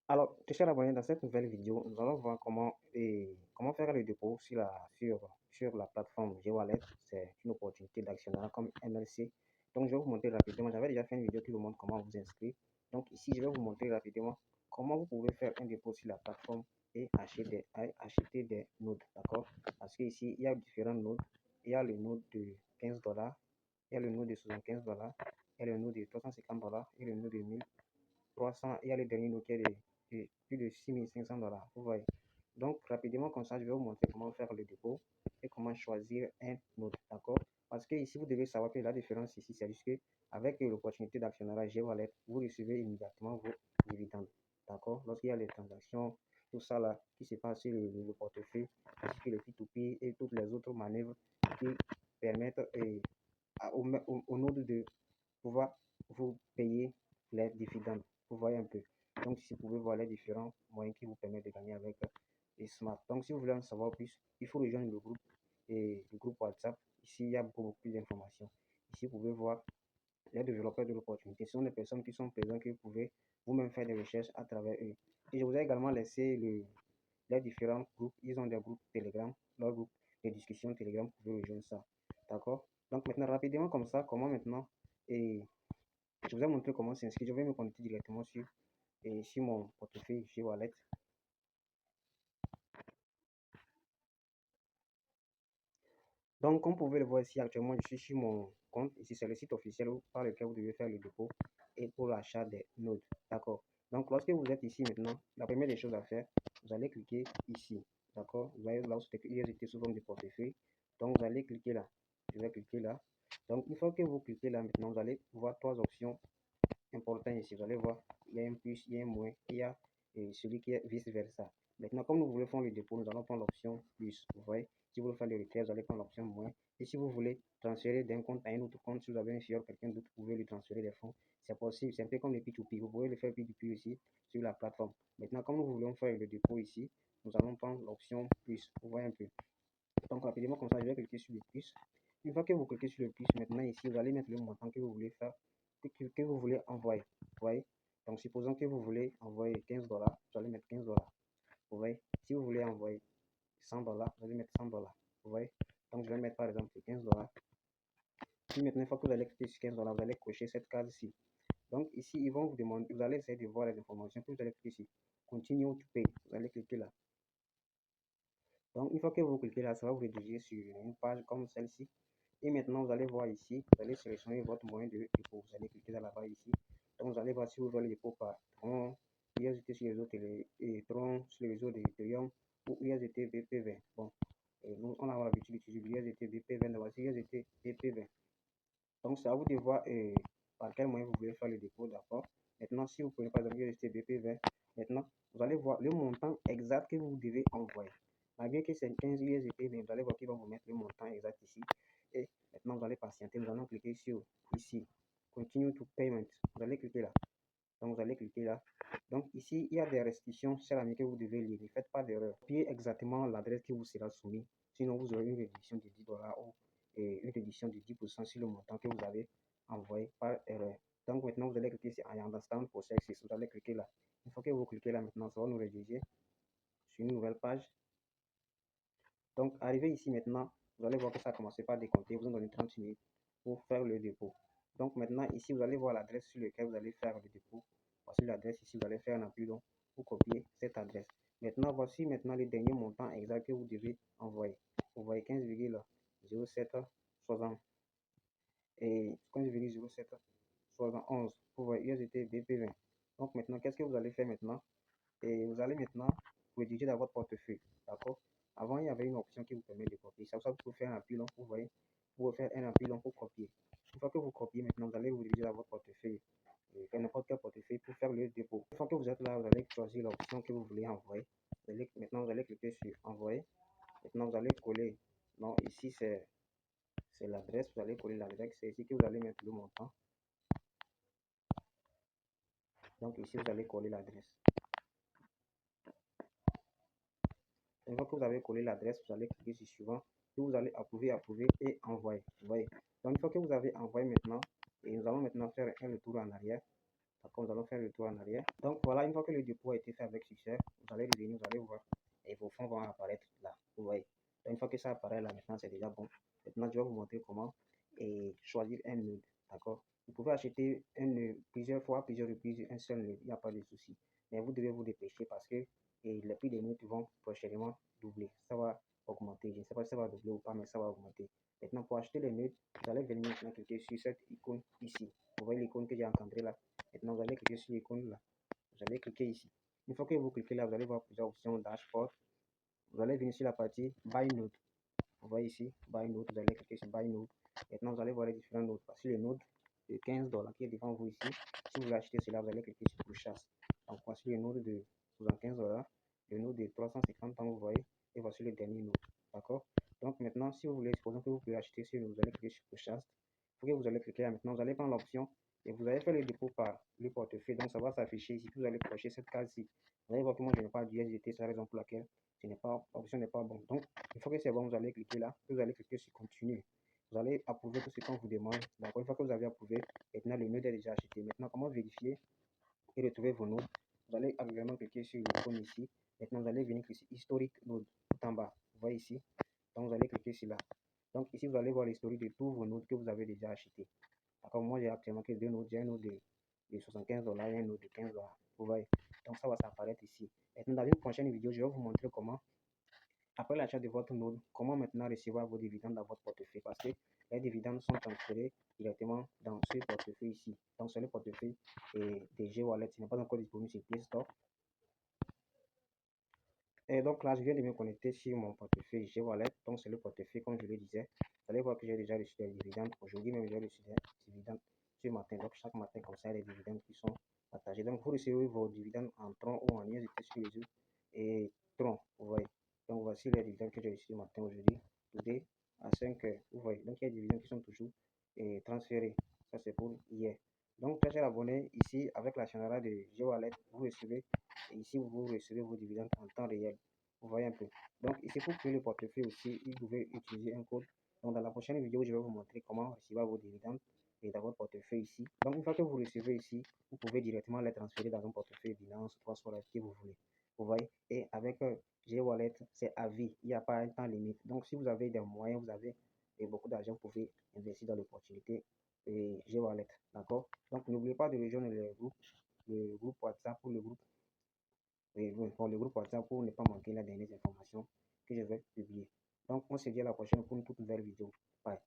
Alors, très cher abonné, dans cette nouvelle vidéo, nous allons voir comment faire le dépôt sur la plateforme GWallet. C'est une opportunité d'actionnariat comme MLC. Donc, je vais vous montrer rapidement. J'avais déjà fait une vidéo qui vous montre comment vous inscrire. Donc, ici, je vais vous montrer rapidement comment vous pouvez faire un dépôt sur la plateforme et acheter des nodes. D'accord? Parce qu'ici, il y a différents nodes. Il y a le node de 15 dollars, il y a le node de 75 dollars, il y a le node de 350 dollars et le node de 1300. Il y a le dernier node qui est de plus de 6500 dollars. Vous voyez. Donc, rapidement, comme ça, je vais vous montrer comment faire le dépôt et comment choisir un node. D'accord? Parce que ici, vous devez savoir que la différence ici, c'est juste que avec l'opportunité d'actionnariat GWallet, vous recevez immédiatement vos dividendes. D'accord? Lorsqu'il y a les transactions, tout ça là, qui se passe sur le portefeuille, ainsi que le P2P et toutes les autres manœuvres qui permettent au node de pouvoir vous payer les dividendes. Vous voyez un peu. Donc, ici, vous pouvez voir les différents moyens qui vous permettent de gagner avec les Smart. Donc, si vous voulez en savoir plus, il faut rejoindre le groupe et le groupe WhatsApp. Ici, il y a beaucoup plus d'informations. Ici, vous pouvez voir les développeurs de l'opportunité. Ce sont des personnes qui sont présentes, que vous pouvez vous-même faire des recherches à travers eux. Et je vous ai également laissé les différents groupes. Ils ont des groupes Telegram, leur groupe de discussion Telegram, vous pouvez rejoindre ça. D'accord? Donc, maintenant, rapidement comme ça, comment maintenant, et je vous ai montré comment s'inscrire. Je vais me connecter directement sur mon portefeuille chez Wallet. Donc, comme vous pouvez le voir ici, actuellement, je suis sur mon compte. Ici, c'est le site officiel par lequel vous devez faire le dépôt et pour l'achat des nodes. D'accord. Donc, lorsque vous êtes ici maintenant, la première des choses à faire, vous allez cliquer ici. D'accord. Vous voyez là où c'est écrit sous forme de portefeuille. Donc, vous allez cliquer là. Je vais cliquer là. Donc, une fois que vous cliquez là maintenant, vous allez voir trois options important ici. Vous allez voir, il y a un plus, il y a un moins, il y a celui qui est vice-versa. Maintenant, comme nous voulons faire le dépôt, nous allons prendre l'option plus. Vous voyez, si vous voulez faire le retrait, vous allez prendre l'option moins. Et si vous voulez transférer d'un compte à un autre compte, si vous avez un fichier quelqu'un d'autre, vous pouvez lui transférer des fonds. C'est possible, c'est un peu comme le P2P. Vous pouvez le faire P2P aussi sur la plateforme. Maintenant, comme nous voulons faire le dépôt ici, nous allons prendre l'option plus. Vous voyez un peu. Donc, rapidement, comme ça, je vais cliquer sur le plus. Une fois que vous cliquez sur le plus, maintenant ici, vous allez mettre le montant que vous voulez faire, que vous voulez envoyer. Vous voyez? Donc, supposons que vous voulez envoyer 15 dollars, vous allez mettre 15 dollars. Vous voyez? Si vous voulez envoyer 100 dollars, vous allez mettre 100 dollars. Vous voyez? Donc, je vais mettre par exemple 15 dollars. Puis maintenant, une fois que vous allez cliquer sur 15 dollars, vous allez cocher cette case-ci. Donc, ici, ils vont vous demander, vous allez essayer de voir les informations, puis vous allez cliquer ici. Continue to pay. Vous allez cliquer là. Donc, une fois que vous cliquez là, ça va vous rediriger sur une page comme celle-ci. Et maintenant, vous allez voir ici, vous allez sélectionner votre moyen de dépôt. Vous allez cliquer dans la barre ici. Donc, vous allez voir si vous voulez le dépôt par Tron, USDT sur les réseaux Tron sur le réseau d'Ethereum ou USDT BP20. Bon, nous, on a l'habitude d'utiliser l'USDT BP20. Donc, voici USDT BP20. Donc, c'est à vous de voir par quel moyen vous voulez faire le dépôt, d'accord. Maintenant, si vous prenez par exemple USDT BP20, maintenant, vous allez voir le montant exact que vous devez envoyer. Malgré que c'est 15 USDT, mais vous allez voir qu'ils vont vous mettre le montant exact ici. Et maintenant, vous allez patienter. Nous allons cliquer sur ici, Continue to Payment. Vous allez cliquer là. Donc, vous allez cliquer là. Donc, ici, il y a des restrictions, c'est la que vous devez lire. Ne faites pas d'erreur. Copiez exactement l'adresse qui vous sera soumise. Sinon, vous aurez une réduction de 10 dollars ou une réduction de 10% sur le montant que vous avez envoyé par erreur. Donc, maintenant, vous allez cliquer sur I understand process. Vous allez cliquer là. Une fois que vous cliquez là, maintenant, ça va nous rediriger sur une nouvelle page. Donc, arrivé ici maintenant, vous allez voir que ça a commencé par décompter. Vous en donnez 30 minutes pour faire le dépôt. Donc, maintenant, ici, vous allez voir l'adresse sur laquelle vous allez faire le dépôt. Voici l'adresse ici. Vous allez faire un appui donc pour copier cette adresse. Maintenant, voici maintenant le dernier montant exact que vous devez envoyer. Vous voyez 15,0760 et 15,0771 pour USDT BP20. Donc, maintenant, qu'est-ce que vous allez faire maintenant? Et vous allez maintenant rédiger dans votre portefeuille. D'accord? Avant, il y avait une option qui vous permet de copier. Ça vous pouvez faire un appui long, vous voyez, vous pouvez faire un appui long pour copier. Une fois que vous copiez, maintenant, vous allez vous diriger dans votre portefeuille. N'importe quel portefeuille pour faire le dépôt. Une fois que vous êtes là, vous allez choisir l'option que vous voulez envoyer. Maintenant, vous allez cliquer sur envoyer. Maintenant, vous allez coller. Non, ici, c'est l'adresse. Vous allez coller l'adresse. C'est ici que vous allez mettre le montant. Donc, ici, vous allez coller l'adresse. Une fois que vous avez collé l'adresse, vous allez cliquer sur suivant, puis vous allez approuver et envoyer. Vous voyez. Donc, une fois que vous avez envoyé maintenant, et nous allons maintenant faire un retour en arrière. D'accord, nous allons faire le tour en arrière. Donc voilà, une fois que le dépôt a été fait avec succès, vous allez revenir, vous allez voir, et vos fonds vont apparaître là. Vous voyez. Donc une fois que ça apparaît là, maintenant c'est déjà bon. Maintenant, je vais vous montrer comment choisir un nœud. D'accord. Vous pouvez acheter un nœud plusieurs fois, plusieurs reprises, un seul nœud, il n'y a pas de souci. Mais vous devez vous dépêcher parce que les prix des nœuds vont prochainement doubler. Ça va augmenter. Je ne sais pas si ça va doubler ou pas, mais ça va augmenter. Maintenant, pour acheter le nœud, vous allez venir maintenant cliquer sur cette icône ici. Vous voyez l'icône que j'ai encadrée là. Maintenant, vous allez cliquer sur l'icône là. Vous allez cliquer ici. Une fois que vous cliquez là, vous allez voir plusieurs options dashboard. Vous allez venir sur la partie Buy Node. Vous voyez ici, Buy Node. Vous allez cliquer sur Buy Node. Maintenant, vous allez voir les différents nodes. Voici le node de $15 qui est devant vous ici. Si vous voulez acheter cela, vous allez cliquer sur Purchase. Donc, voici le node de $75, le node de 350 ans, vous voyez. Et voici le dernier node. D'accord? Donc, maintenant, si vous voulez, supposons que vous pouvez acheter ce node, vous allez cliquer sur Purchase. Il faut que vous allez cliquer là maintenant. Vous allez prendre l'option et vous allez faire le dépôt par le portefeuille. Donc, ça va s'afficher ici. Vous allez cocher cette case-ci. Vous allez voir que moi, je n'ai pas d'USDT. C'est la raison pour laquelle l'option n'est pas bonne. Donc, une fois que c'est bon, vous allez cliquer là. Vous allez cliquer sur Continuer. Vous allez approuver tout ce qu'on vous demande. D'accord. Une fois que vous avez approuvé, maintenant, le node est déjà acheté. Maintenant, comment vérifier et retrouver vos nodes? Vous allez également cliquer sur l'icône ici. Maintenant, vous allez venir cliquer sur Historique Node tout en bas. Vous voyez ici. Donc, vous allez cliquer sur là. Donc, ici, vous allez voir l'historique de tous vos nodes que vous avez déjà achetés. D'accord, moi, j'ai actuellement que deux nodes. J'ai un node de $75 et un node de $15. Vous voyez. Donc, ça va s'apparaître ici. Maintenant, dans une prochaine vidéo, je vais vous montrer comment, après l'achat de votre node, comment maintenant recevoir vos dividendes dans votre portefeuille. Parce que les dividendes sont transférés directement dans ce portefeuille ici. Donc, c'est le portefeuille de G-Wallet. Il n'est pas encore disponible sur Play Store. Et donc là, je viens de me connecter sur mon portefeuille G-Wallet. Donc, c'est le portefeuille, comme je le disais. Vous allez voir que j'ai déjà reçu des dividendes. Aujourd'hui même, j'ai reçu des dividendes ce matin. Donc, chaque matin, comme ça, il y a des dividendes qui sont partagés. Donc, vous recevez vos dividendes en tronc ou en USDT sur les yeux et tronc. Vous voyez. Donc, voici les dividendes que j'ai reçus ce matin aujourd'hui. Today à 5 heures. Vous voyez. Donc, il y a des dividendes qui sont toujours transférés. Ça, c'est pour hier. Donc, très cher abonné, ici, avec la chaîne de G-Wallet, vous recevez, ici, vous recevez vos dividendes en temps réel. Vous voyez un peu. Donc, ici, pour créer le portefeuille aussi, vous pouvez utiliser un code. Donc, dans la prochaine vidéo, je vais vous montrer comment recevoir vos dividendes et dans votre portefeuille ici. Donc, une fois que vous recevez ici, vous pouvez directement les transférer dans un portefeuille Binance, Trustwallet, que vous voulez. Vous voyez. Et avec G-Wallet, c'est à vie. Il n'y a pas un temps limite. Donc, si vous avez des moyens, vous avez beaucoup d'argent, vous pouvez investir dans l'opportunité G-Wallet. D'accord? Donc, n'oubliez pas de rejoindre le groupe WhatsApp ou le groupe le groupe WhatsApp pour ne pas manquer les dernières informations que je vais publier. Donc, on se dit à la prochaine pour une toute nouvelle vidéo. Bye.